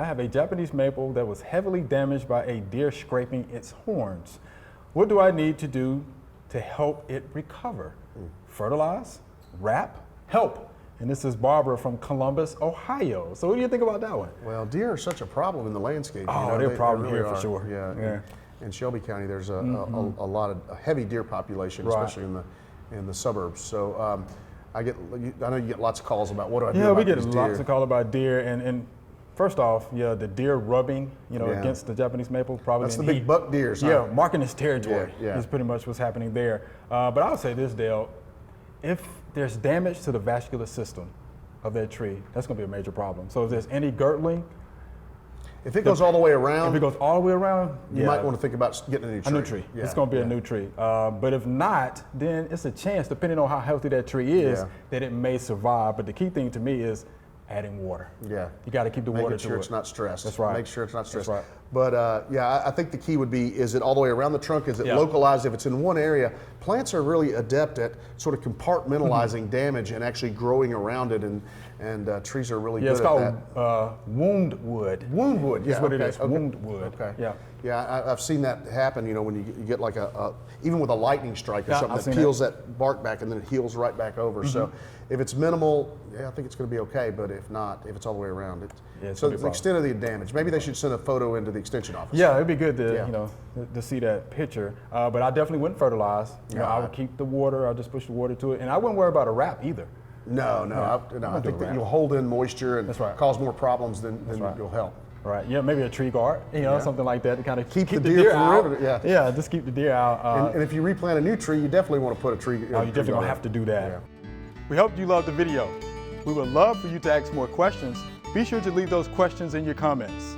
I have a Japanese maple that was heavily damaged by a deer scraping its horns. What do I need to do to help it recover? Fertilize? Wrap? Help? And this is Barbara from Columbus, Ohio. So what do you think about that one? Well, deer are such a problem in the landscape. Oh, they're a problem really here for are. sure. Yeah. In Shelby County, there's a lot of a heavy deer population, especially in the suburbs. So I know you get lots of calls about what do I do about we get these lots deer. of calls about deer, and first off, the deer rubbing, against the Japanese maple, probably That's the in big heat. buck deers. Huh? Yeah, marking his territory Yeah. is pretty much what's happening there. But I would say this, Dale, if there's damage to the vascular system of that tree, that's going to be a major problem. So if there's any girdling, If it goes all the way around, if it goes all the way around, you might want to think about getting a new tree. a new tree. Yeah. It's going to be a new tree. But if not, then it's a chance, depending on how healthy that tree is, that it may survive. But the key thing to me is adding water. Yeah. You got to keep the water Making sure to it's it. not stressed. That's right. Make sure it's not stressed. That's right. But I think the key would be, is it all the way around the trunk? Is it localized? If it's in one area, plants are really adept at sort of compartmentalizing damage and actually growing around it, and trees are really good it's at called that. wound wood. Wound wood, Is what it is. Wound wood. Okay. Yeah. Yeah, I've seen that happen. When you get like even with a lightning strike or something I've that seen peels that bark back and then it heals right back over. So if it's minimal, I think it's going to be okay. But if not, if it's all the way around, it's so gonna be the extent of the damage, maybe they should send a photo into the extension office. Yeah, it'd be good to to see that picture. But I definitely wouldn't fertilize. I would keep the water. I'll just push the water to it, and I wouldn't worry about a wrap either. No. I think that you'll hold in moisture and cause more problems than you'll help. Right. Yeah, maybe a tree guard, something like that to kind of keep the deer out. Yeah, just keep the deer out. And if you replant a new tree, you definitely want to put a tree. You definitely gonna have to do that. Yeah. We hope you loved the video. We would love for you to ask more questions. Be sure to leave those questions in your comments.